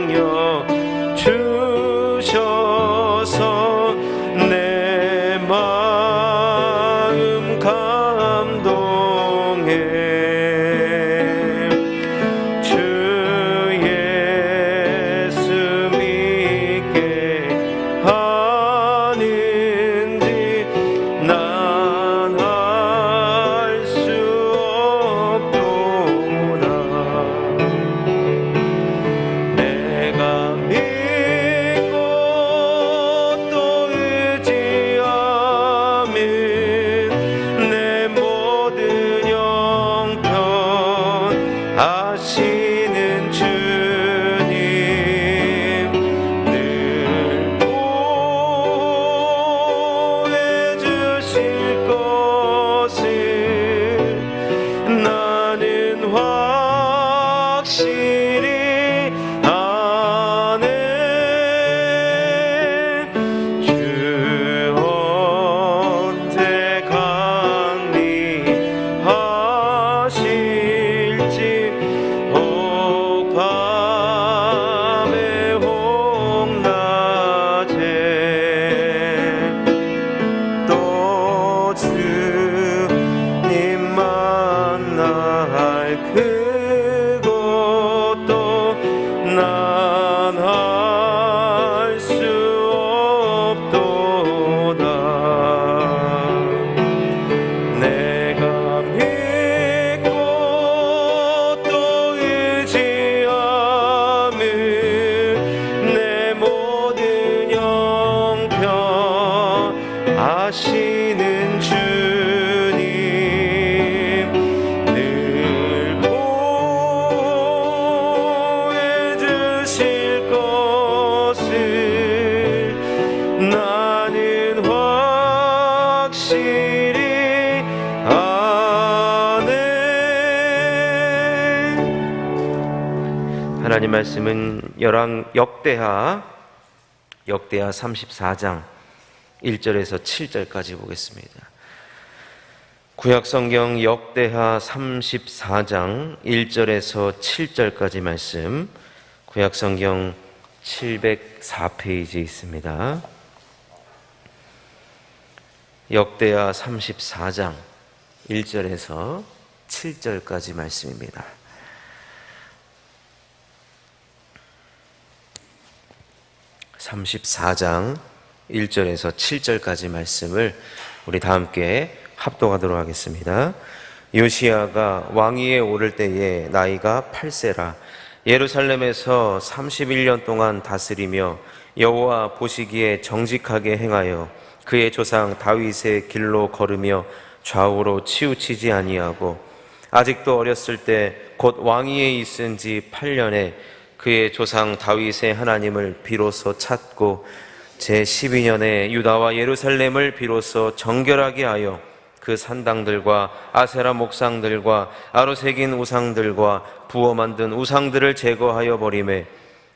능력 주셔서 내 마음 감동해. 주 예수 믿게 하는지 난 알 수 없도다. 내가 믿고 또 의지하면 내 모든 형편 아시는 주님 늘 보호해 주실 것을 나는 확실히 아네. 주 언제 강림하실지 혹 밤에 혹 낮에 또 주님 만날 그것도 난 알 수 없도다. 내가 믿고 또 의지하면 내 모든 형편 아시는 주님 늘 보호해 주실 것을 나는 확실히 아네. 하나님 말씀은 역대하 34장 1절에서 7절까지 보겠습니다. 구약성경 역대하 34장 1절에서 7절까지 말씀, 구약성경 704페이지에 있습니다. 역대하 34장 1절에서 7절까지 말씀입니다. (34장) 1절에서 7절까지 말씀을 우리 다 함께 합독하도록 하겠습니다. 요시야가 왕위에 오를 때에 나이가 8세라 예루살렘에서 31년 동안 다스리며 여호와 보시기에 정직하게 행하여 그의 조상 다윗의 길로 걸으며 좌우로 치우치지 아니하고 아직도 어렸을 때 곧 왕위에 있은 지 8년에 그의 조상 다윗의 하나님을 비로소 찾고 제12년에 유다와 예루살렘을 비로소 정결하게 하여 그 산당들과 아세라 목상들과 아로새긴 우상들과 부어 만든 우상들을 제거하여 버리매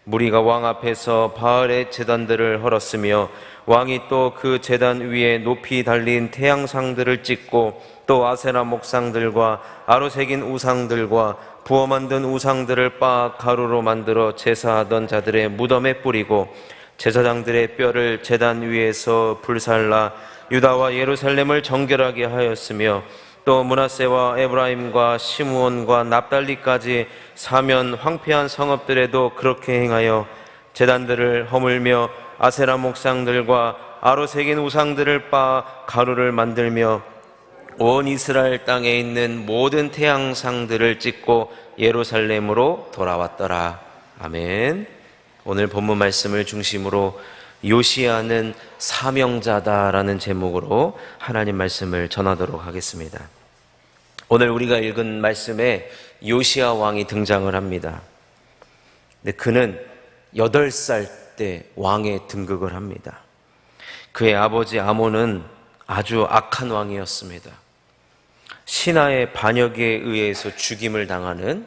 무리가 왕 앞에서 바알의 제단들을 헐었으며 왕이 또 그 제단 위에 높이 달린 태양상들을 찍고 또 아세라 목상들과 아로새긴 우상들과 부어 만든 우상들을 빻아 가루로 만들어 제사하던 자들의 무덤에 뿌리고 제사장들의 뼈를 제단 위에서 불살라 유다와 예루살렘을 정결하게 하였으며 또 므낫세와 에브라임과 시므온과 납달리까지 사면 황폐한 성읍들에도 그렇게 행하여 제단들을 허물며 아세라 목상들과 아로새긴 우상들을 빻아 가루를 만들며 온 이스라엘 땅에 있는 모든 태양상들을 찍고 예루살렘으로 돌아왔더라. 아멘. 오늘 본문 말씀을 중심으로 요시야는 사명자다라는 제목으로 하나님 말씀을 전하도록 하겠습니다. 오늘 우리가 읽은 말씀에 요시야 왕이 등장을 합니다. 근데 그는 8살 때 왕에 등극을 합니다. 그의 아버지 아몬은 아주 악한 왕이었습니다. 신하의 반역에 의해서 죽임을 당하는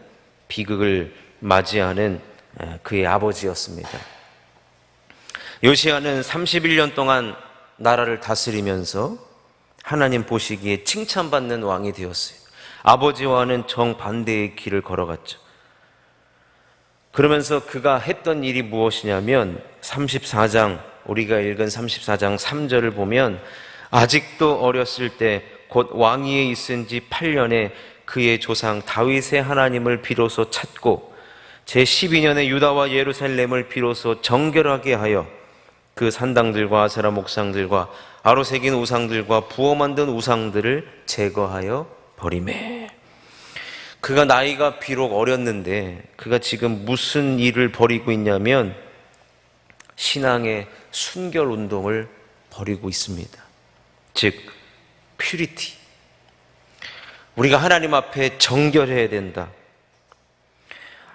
비극을 맞이하는 그의 아버지였습니다. 요시야는 31년 동안 나라를 다스리면서 하나님 보시기에 칭찬받는 왕이 되었어요. 아버지와는 정반대의 길을 걸어갔죠. 그러면서 그가 했던 일이 무엇이냐면 34장, 우리가 읽은 34장 3절을 보면 아직도 어렸을 때 곧 왕위에 있은 지 8년에 그의 조상 다윗의 하나님을 비로소 찾고 제12년에 유다와 예루살렘을 비로소 정결하게 하여 그 산당들과 아세라 목상들과 아로 새긴 우상들과 부어 만든 우상들을 제거하여 버리매. 그가 나이가 비록 어렸는데 그가 지금 무슨 일을 벌이고 있냐면 신앙의 순결 운동을 벌이고 있습니다. 즉 퓨리티. 우리가 하나님 앞에 정결해야 된다.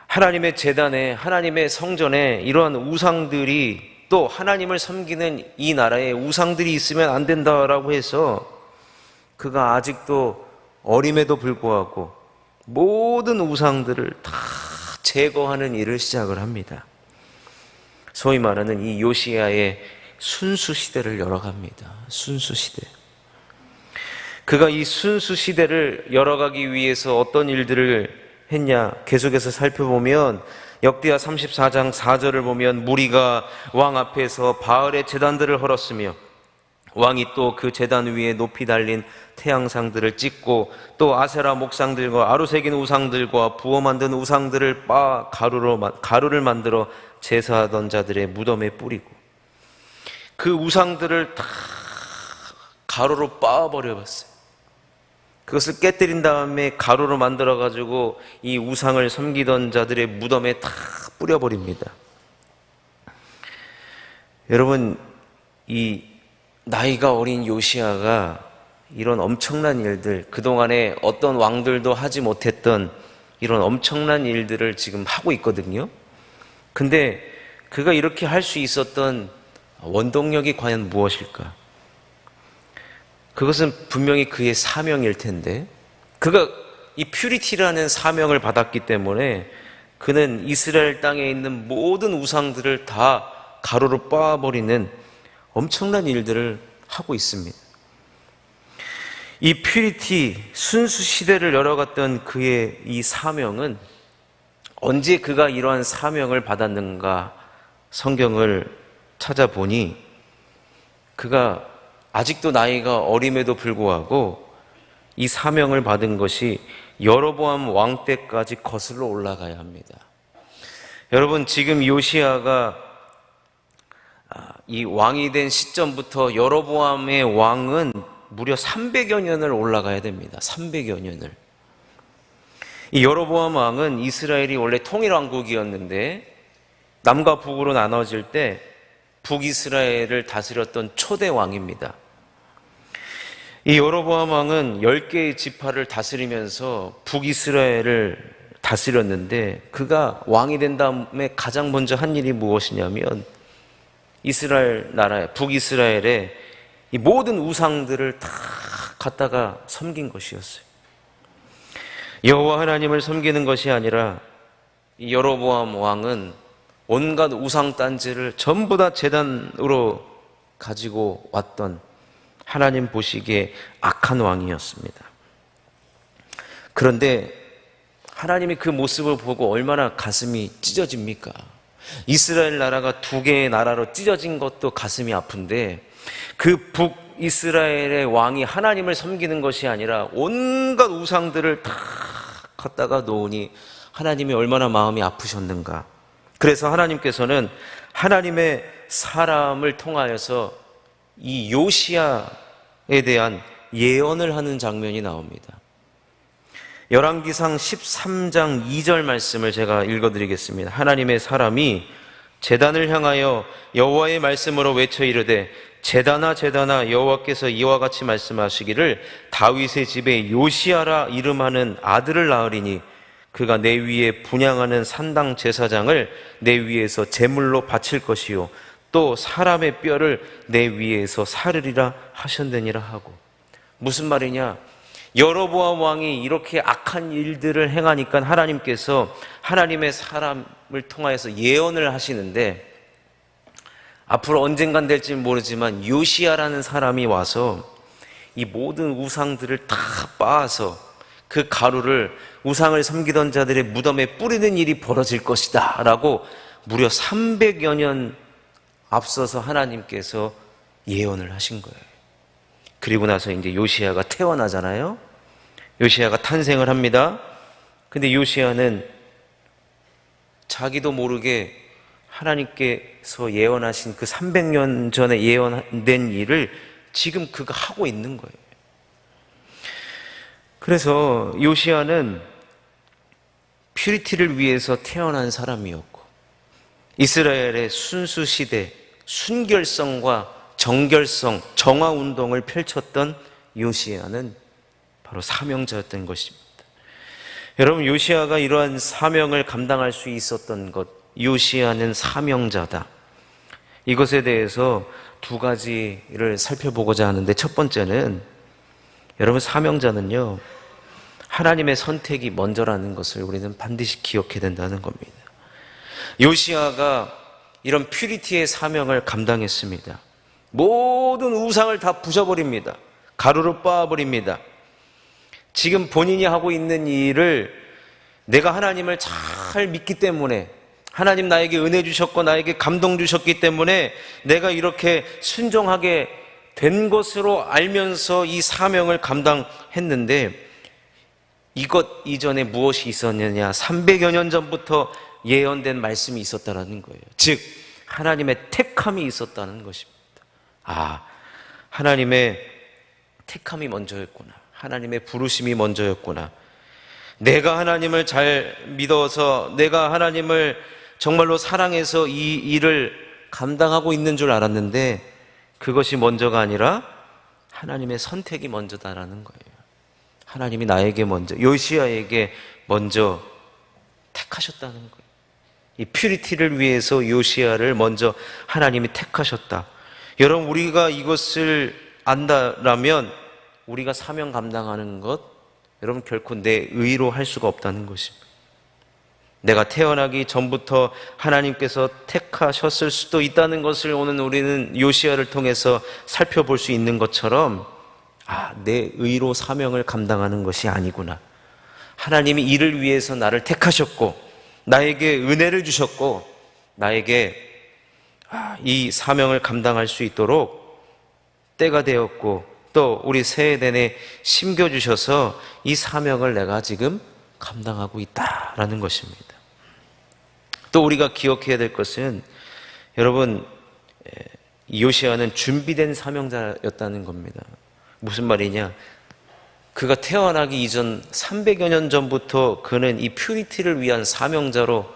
하나님의 제단에, 하나님의 성전에 이러한 우상들이, 또 하나님을 섬기는 이 나라에 우상들이 있으면 안 된다라고 해서 그가 아직도 어림에도 불구하고 모든 우상들을 다 제거하는 일을 시작을 합니다. 소위 말하는 이 요시야의 순수 시대를 열어갑니다. 순수 시대. 그가 이 순수 시대를 열어가기 위해서 어떤 일들을 했냐 계속해서 살펴보면 역대하 34장 4절을 보면 무리가 왕 앞에서 바알의 제단들을 헐었으며 왕이 또 그 제단 위에 높이 달린 태양상들을 찍고 또 아세라 목상들과 아로 새긴 우상들과 부어 만든 우상들을 빻아 가루를 만들어 제사하던 자들의 무덤에 뿌리고 그 우상들을 다 가루로 빻아버려봤어요. 그것을 깨뜨린 다음에 가루로 만들어가지고 이 우상을 섬기던 자들의 무덤에 다 뿌려버립니다. 여러분, 이 나이가 어린 요시야가 이런 엄청난 일들, 그동안에 어떤 왕들도 하지 못했던 이런 엄청난 일들을 지금 하고 있거든요. 근데 그가 이렇게 할 수 있었던 원동력이 과연 무엇일까? 그것은 분명히 그의 사명일 텐데, 그가 이 퓨리티라는 사명을 받았기 때문에 그는 이스라엘 땅에 있는 모든 우상들을 다 가루로 빻아버리는 엄청난 일들을 하고 있습니다. 이 퓨리티, 순수 시대를 열어갔던 그의 이 사명은 언제 그가 이러한 사명을 받았는가 성경을 찾아보니 그가 아직도 나이가 어림에도 불구하고 이 사명을 받은 것이 여로보암 왕 때까지 거슬러 올라가야 합니다. 여러분, 지금 요시야가 이 왕이 된 시점부터 여로보암의 왕은 무려 300여 년을 올라가야 됩니다. 300여 년을. 이 여로보암 왕은 이스라엘이 원래 통일왕국이었는데 남과 북으로 나눠질 때 북이스라엘을 다스렸던 초대 왕입니다. 이 여로보암 왕은 10개의 지파를 다스리면서 북이스라엘을 다스렸는데 그가 왕이 된 다음에 가장 먼저 한 일이 무엇이냐면 이스라엘 나라에, 북이스라엘에 이 모든 우상들을 다 갖다가 섬긴 것이었어요. 여호와 하나님을 섬기는 것이 아니라 이 여로보암 왕은 온갖 우상 딴지를 전부 다 제단으로 가지고 왔던 하나님 보시기에 악한 왕이었습니다. 그런데 하나님이 그 모습을 보고 얼마나 가슴이 찢어집니까? 이스라엘 나라가 2개의 나라로 찢어진 것도 가슴이 아픈데 그 북이스라엘의 왕이 하나님을 섬기는 것이 아니라 온갖 우상들을 다 갖다가 놓으니 하나님이 얼마나 마음이 아프셨는가. 그래서 하나님께서는 하나님의 사람을 통하여서 이 요시야에 대한 예언을 하는 장면이 나옵니다. 열왕기상 13장 2절 말씀을 제가 읽어드리겠습니다. 하나님의 사람이 제단을 향하여 여호와의 말씀으로 외쳐 이르되 제단아 제단아 여호와께서 이와 같이 말씀하시기를 다윗의 집에 요시야라 이름하는 아들을 낳으리니 그가 내 위에 분향하는 산당 제사장을 내 위에서 제물로 바칠 것이요 또 사람의 뼈를 내 위에서 사르리라 하셨느니라 하고. 무슨 말이냐? 여로보암 왕이 이렇게 악한 일들을 행하니까 하나님께서 하나님의 사람을 통하여서 예언을 하시는데 앞으로 언젠간 될지는 모르지만 요시야라는 사람이 와서 이 모든 우상들을 다 빻아서 그 가루를 우상을 섬기던 자들의 무덤에 뿌리는 일이 벌어질 것이다 라고 무려 300여 년 앞서서 하나님께서 예언을 하신 거예요. 그리고 나서 이제 요시야가 태어나잖아요. 요시야가 탄생을 합니다. 근데 요시야는 자기도 모르게 하나님께서 예언하신 그 300년 전에 예언된 일을 지금 그가 하고 있는 거예요. 그래서 요시야는 퓨리티를 위해서 태어난 사람이었고, 이스라엘의 순수 시대, 순결성과 정결성, 정화 운동을 펼쳤던 요시야는 바로 사명자였던 것입니다. 여러분, 요시야가 이러한 사명을 감당할 수 있었던 것, 요시야는 사명자다. 이것에 대해서 두 가지를 살펴보고자 하는데, 첫 번째는 여러분, 사명자는요, 하나님의 선택이 먼저라는 것을 우리는 반드시 기억해야 된다는 겁니다. 요시야가 이런 퓨리티의 사명을 감당했습니다. 모든 우상을 다 부숴버립니다. 가루로 빻아버립니다. 지금 본인이 하고 있는 일을 내가 하나님을 잘 믿기 때문에, 하나님 나에게 은혜 주셨고 나에게 감동 주셨기 때문에 내가 이렇게 순종하게 된 것으로 알면서 이 사명을 감당했는데, 이것 이전에 무엇이 있었느냐? 300여 년 전부터 예언된 말씀이 있었다는 거예요. 즉 하나님의 택함이 있었다는 것입니다. 하나님의 택함이 먼저였구나. 하나님의 부르심이 먼저였구나. 내가 하나님을 잘 믿어서, 내가 하나님을 정말로 사랑해서 이 일을 감당하고 있는 줄 알았는데, 그것이 먼저가 아니라 하나님의 선택이 먼저다라는 거예요. 하나님이 나에게 먼저, 요시야에게 먼저 택하셨다는 거예요. 이 퓨리티를 위해서 요시야를 먼저 하나님이 택하셨다. 여러분, 우리가 이것을 안다라면 우리가 사명 감당하는 것, 여러분, 결코 내 의로 할 수가 없다는 것입니다. 내가 태어나기 전부터 하나님께서 택하셨을 수도 있다는 것을 오늘 우리는 요시야를 통해서 살펴볼 수 있는 것처럼, 내 의로 사명을 감당하는 것이 아니구나. 하나님이 이를 위해서 나를 택하셨고 나에게 은혜를 주셨고 나에게 이 사명을 감당할 수 있도록 때가 되었고, 또 우리 세대에 심겨주셔서 이 사명을 내가 지금 감당하고 있다라는 것입니다. 또 우리가 기억해야 될 것은, 여러분, 요시야는 준비된 사명자였다는 겁니다. 무슨 말이냐? 그가 태어나기 이전 300여 년 전부터 그는 이 퓨리티를 위한 사명자로,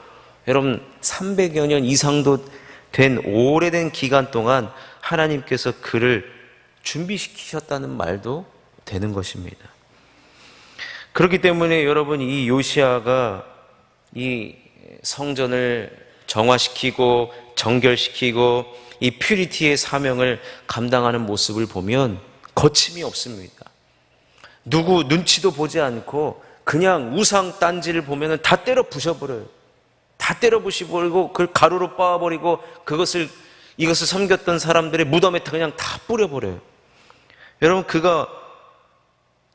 여러분, 300여 년 이상도 된 오래된 기간 동안 하나님께서 그를 준비시키셨다는 말도 되는 것입니다. 그렇기 때문에 여러분, 이 요시야가 이 성전을 정화시키고 정결시키고 이 퓨리티의 사명을 감당하는 모습을 보면 거침이 없습니다. 누구 눈치도 보지 않고 그냥 우상 딴지를 보면 다 때려 부셔버려요. 다 때려 부셔버리고 그걸 가루로 빻아버리고 이것을 섬겼던 사람들의 무덤에 그냥 다 뿌려버려요. 여러분, 그가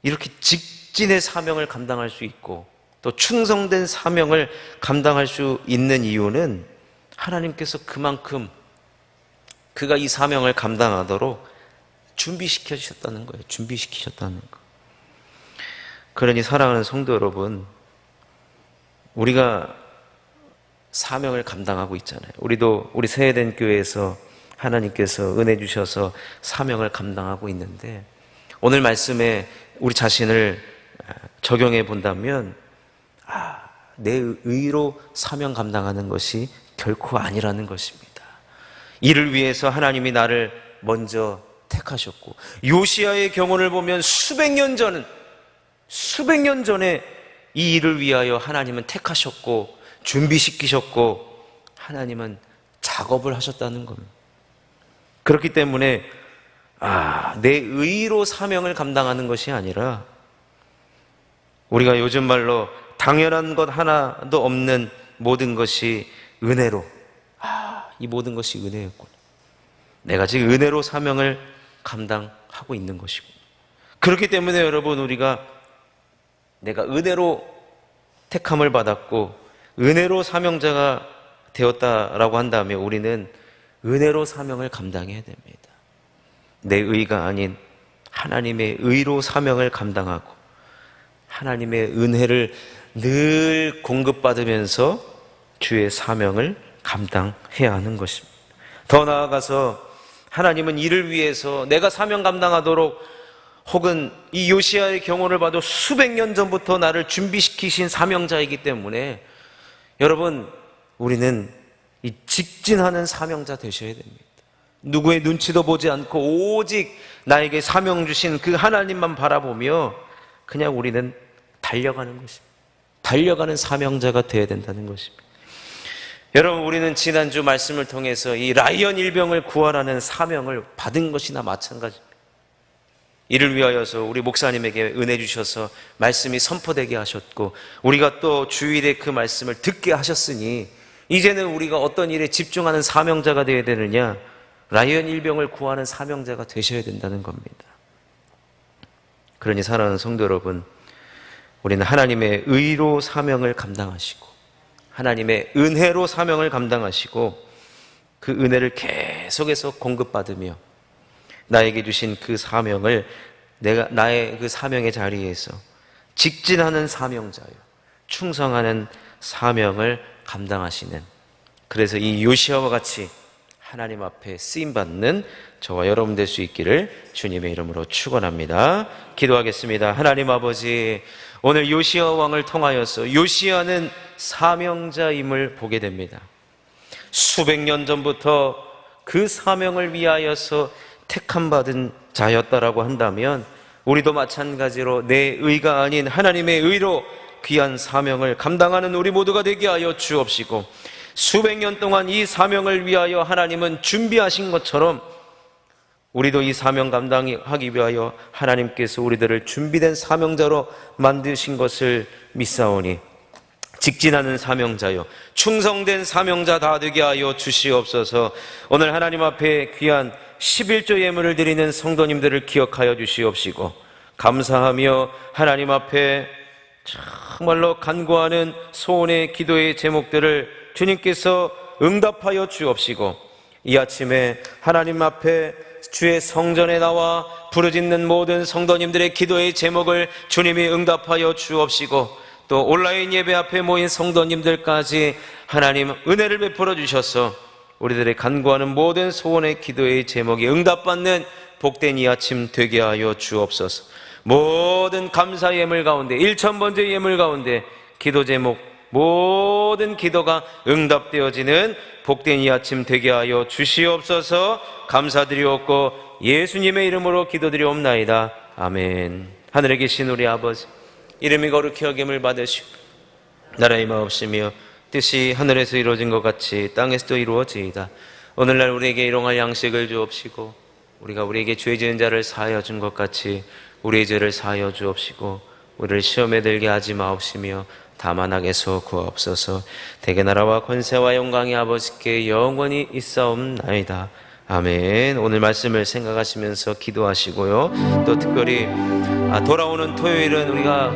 이렇게 직진의 사명을 감당할 수 있고 또 충성된 사명을 감당할 수 있는 이유는 하나님께서 그만큼 그가 이 사명을 감당하도록 준비시켜 주셨다는 거예요. 준비시키셨다는 거. 그러니 사랑하는 성도 여러분, 우리가 사명을 감당하고 있잖아요. 우리도 우리 세해된 교회에서 하나님께서 은혜 주셔서 사명을 감당하고 있는데, 오늘 말씀에 우리 자신을 적용해 본다면 내 의로 사명 감당하는 것이 결코 아니라는 것입니다. 이를 위해서 하나님이 나를 먼저 택하셨고, 요시야의 경험을 보면 수백 년 전에 이 일을 위하여 하나님은 택하셨고 준비시키셨고 하나님은 작업을 하셨다는 겁니다. 그렇기 때문에 내 의로 사명을 감당하는 것이 아니라, 우리가 요즘 말로 당연한 것 하나도 없는 모든 것이 은혜로, 이 모든 것이 은혜였구나. 내가 지금 은혜로 사명을 감당하고 있는 것이고, 그렇기 때문에 여러분, 우리가 내가 은혜로 택함을 받았고 은혜로 사명자가 되었다라고 한다면 우리는 은혜로 사명을 감당해야 됩니다. 내 의가 아닌 하나님의 의로 사명을 감당하고 하나님의 은혜를 늘 공급받으면서 주의 사명을 감당해야 하는 것입니다. 더 나아가서 하나님은 이를 위해서 내가 사명 감당하도록 혹은 이 요시야의 경우를 봐도 수백 년 전부터 나를 준비시키신 사명자이기 때문에 여러분, 우리는 이 직진하는 사명자 되셔야 됩니다. 누구의 눈치도 보지 않고 오직 나에게 사명 주신 그 하나님만 바라보며 그냥 우리는 달려가는 것입니다. 달려가는 사명자가 되어야 된다는 것입니다. 여러분, 우리는 지난주 말씀을 통해서 이 라이언 일병을 구원하는 사명을 받은 것이나 마찬가지입니다. 이를 위하여서 우리 목사님에게 은혜 주셔서 말씀이 선포되게 하셨고 우리가 또 주일에 그 말씀을 듣게 하셨으니 이제는 우리가 어떤 일에 집중하는 사명자가 되어야 되느냐? 라이언 일병을 구하는 사명자가 되셔야 된다는 겁니다. 그러니 사랑하는 성도 여러분, 우리는 하나님의 의로 사명을 감당하시고 하나님의 은혜로 사명을 감당하시고 그 은혜를 계속해서 공급받으며 나에게 주신 그 사명을 나의 그 사명의 자리에서 직진하는 사명자요, 충성하는 사명을 감당하시는, 그래서 이 요시야와 같이 하나님 앞에 쓰임받는 저와 여러분 될 수 있기를 주님의 이름으로 축원합니다. 기도하겠습니다. 하나님 아버지, 오늘 요시야 왕을 통하여서 요시야는 사명자임을 보게 됩니다. 수백 년 전부터 그 사명을 위하여서 택함받은 자였다라고 한다면 우리도 마찬가지로 내 의가 아닌 하나님의 의로 귀한 사명을 감당하는 우리 모두가 되게 하여 주옵시고, 수백 년 동안 이 사명을 위하여 하나님은 준비하신 것처럼 우리도 이 사명 감당하기 위하여 하나님께서 우리들을 준비된 사명자로 만드신 것을 믿사오니 직진하는 사명자요, 충성된 사명자 다 되게 하여 주시옵소서. 오늘 하나님 앞에 귀한 11조 예물을 드리는 성도님들을 기억하여 주시옵시고, 감사하며 하나님 앞에 정말로 간구하는 소원의 기도의 제목들을 주님께서 응답하여 주옵시고, 이 아침에 하나님 앞에 주의 성전에 나와 부르짖는 모든 성도님들의 기도의 제목을 주님이 응답하여 주옵시고, 또 온라인 예배 앞에 모인 성도님들까지 하나님 은혜를 베풀어 주셔서 우리들의 간구하는 모든 소원의 기도의 제목이 응답받는 복된 이 아침 되게 하여 주옵소서. 모든 감사 예물 가운데, 1000번째 예물 가운데 기도 제목, 모든 기도가 응답되어지는 복된 이 아침 되게 하여 주시옵소서. 감사드리옵고 예수님의 이름으로 기도드리옵나이다. 아멘. 하늘에 계신 우리 아버지, 이름이 거룩히 여김을 받으시고 나라의 마옵시며 뜻이 하늘에서 이루어진 것 같이 땅에서도 이루어지이다. 오늘날 우리에게 일용할 양식을 주옵시고 우리가 우리에게 죄 지은 자를 사하여 준 것 같이 우리의 죄를 사하여 주옵시고 우리를 시험에 들게 하지 마옵시며 다만 악에서 구하옵소서. 대개 나라와 권세와 영광이 아버지께 영원히 있사옵나이다. 아멘. 오늘 말씀을 생각하시면서 기도하시고요, 또 특별히 돌아오는 토요일은 우리가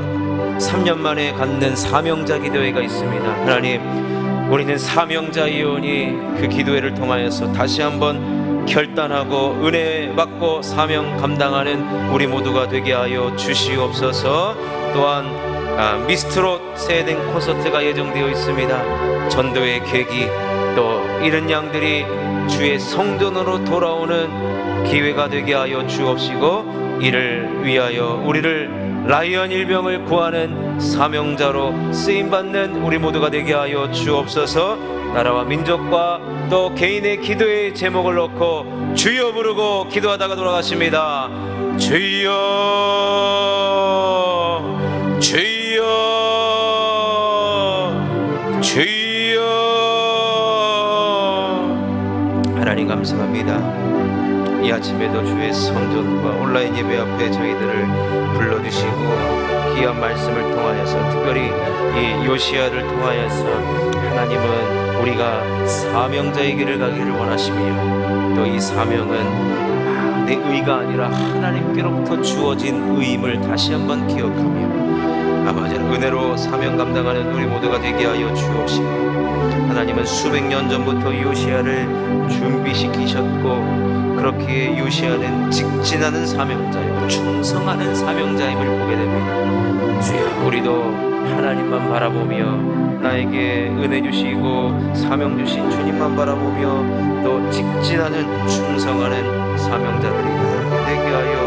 3년 만에 갖는 사명자 기도회가 있습니다. 하나님, 우리는 사명자이오니 그 기도회를 통하여서 다시 한번 결단하고 은혜 받고 사명 감당하는 우리 모두가 되게 하여 주시옵소서. 또한 미스트롯 세된 콘서트가 예정되어 있습니다. 전도의 계기, 또 이른 양들이 주의 성전으로 돌아오는 기회가 되게 하여 주옵시고, 이를 위하여 우리를 라이언 일병을 구하는 사명자로 쓰임받는 우리 모두가 되게 하여 주옵소서. 나라와 민족과 또 개인의 기도의 제목을 놓고 주여 부르고 기도하다가 돌아가십니다. 주여 주여 주여. 하나님 감사합니다. 이 아침에도 주의 성전과 온라인 예배 앞에 저희들을 불러주시고 귀한 말씀을 통하여서, 특별히 이 요시야를 통하여서 하나님은 우리가 사명자의 길을 가기를 원하시며, 또 이 사명은 내 의가 아니라 하나님께로부터 주어진 의임을 다시 한번 기억하며 은혜로 사명 감당하는 우리 모두가 되게 하여 주옵시고, 하나님은 수백 년 전부터 요시야를 준비시키셨고, 그렇게 요시야는 직진하는 사명자요, 충성하는 사명자임을 보게 됩니다. 주여, 우리도 하나님만 바라보며 나에게 은혜 주시고 사명 주신 주님만 바라보며 또 직진하는 충성하는 사명자들이 다 되게 하여